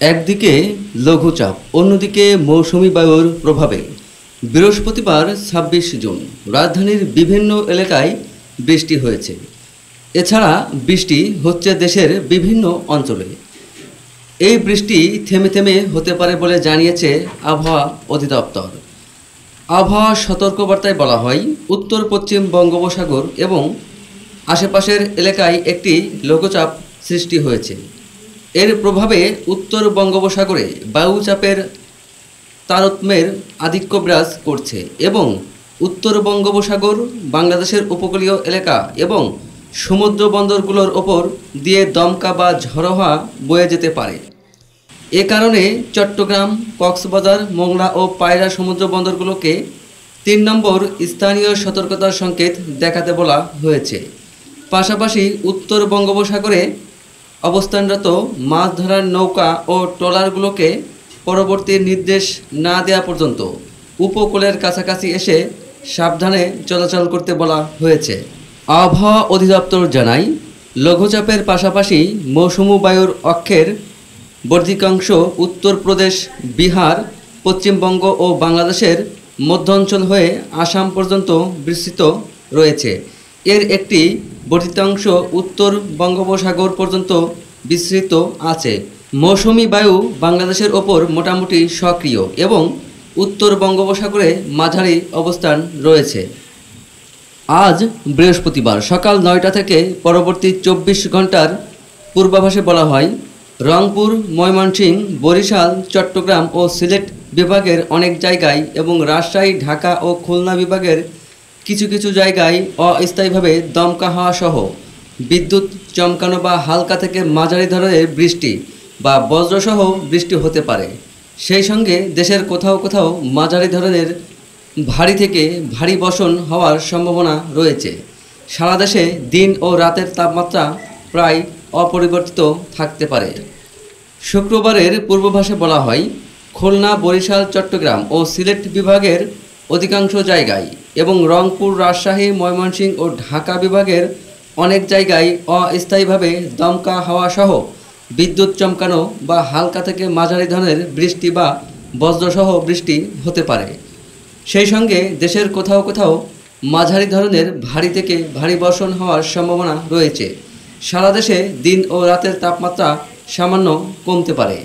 একদিকে লঘুচাপ, অন্যদিকে মৌসুমি বায়ুর প্রভাবে বৃহস্পতিবার ২৬ জুন রাজধানীর বিভিন্ন এলাকায় বৃষ্টি হয়েছে। এছাড়া বৃষ্টি হচ্ছে দেশের বিভিন্ন অঞ্চলে। এই বৃষ্টি থেমে থেমে হতে পারে বলে জানিয়েছে আবহাওয়া অধিদপ্তর। আবহাওয়া সতর্কবার্তায় বলা হয়, উত্তর পশ্চিম বঙ্গোপসাগর এবং আশেপাশের এলাকায় একটি লঘুচাপ সৃষ্টি হয়েছে। এর প্রভাবে উত্তর বঙ্গোপসাগরে বায়ুচাপের তারতম্যের আধিক্য বিরাজ করছে এবং উত্তর বঙ্গোপসাগর, বাংলাদেশের উপকূলীয় এলাকা এবং সমুদ্র বন্দরগুলোর ওপর দিয়ে দমকা বা ঝড়ো হাওয়া বয়ে যেতে পারে। এ কারণে চট্টগ্রাম, কক্সবাজার, মোংলা ও পায়রা সমুদ্র বন্দরগুলোকে ৩ নম্বর স্থানীয় সতর্কতার সংকেত দেখাতে বলা হয়েছে। পাশাপাশি উত্তর বঙ্গোপসাগরে অবস্থানরত মাছ ধরার নৌকা ও ট্রলারগুলোকে পরবর্তী নির্দেশ না দেওয়া পর্যন্ত উপকূলের কাছাকাছি এসে সাবধানে চলাচল করতে বলা হয়েছে। আবহাওয়া অধিদপ্তর জানায়, লঘুচাপের পাশাপাশি মৌসুমি বায়ুর অক্ষের বর্ধিকাংশ উত্তরপ্রদেশ, বিহার, পশ্চিমবঙ্গ ও বাংলাদেশের মধ্যাঞ্চল হয়ে আসাম পর্যন্ত বিস্তৃত রয়েছে। এর একটি বর্ধিতাংশ উত্তর বঙ্গোপসাগর পর্যন্ত বিস্তৃত আছে। মৌসুমি বায়ু বাংলাদেশের ওপর মোটামুটি সক্রিয় এবং উত্তর বঙ্গোপসাগরে মাঝারি অবস্থান রয়েছে। আজ বৃহস্পতিবার সকাল ৯টা থেকে পরবর্তী ২৪ ঘন্টার পূর্বাভাসে বলা হয়, রংপুর, ময়মনসিংহ, বরিশাল, চট্টগ্রাম ও সিলেট বিভাগের অনেক জায়গায় এবং রাজশাহী, ঢাকা ও খুলনা বিভাগের কিছু কিছু জায়গায় অস্থায়ীভাবে দমকা হাওয়া সহ বিদ্যুৎ চমকানো বা হালকা থেকে মাঝারি ধরনের বৃষ্টি বা বজ্রসহ বৃষ্টি হতে পারে। সেই সঙ্গে দেশের কোথাও কোথাও মাঝারি ধরনের ভারী থেকে ভারী বর্ষণ হওয়ার সম্ভাবনা রয়েছে। সারা দেশে দিন ও রাতের তাপমাত্রা প্রায় অপরিবর্তিত থাকতে পারে। শুক্রবারের পূর্বাভাসে বলা হয়, খুলনা, বরিশাল, চট্টগ্রাম ও সিলেট বিভাগের অধিকাংশ জায়গায় এবং রংপুর, রাজশাহী, ময়মনসিংহ ও ঢাকা বিভাগের অনেক জায়গায় অস্থায়ীভাবে দমকা হাওয়া সহ বিদ্যুৎ চমকানো বা হালকা থেকে মাঝারি ধরনের বৃষ্টি বা বজ্রসহ বৃষ্টি হতে পারে। সেই সঙ্গে দেশের কোথাও কোথাও মাঝারি ধরনের ভারী থেকে ভারী বর্ষণ হওয়ার সম্ভাবনা রয়েছে। সারা দেশে দিন ও রাতের তাপমাত্রা সামান্য কমতে পারে।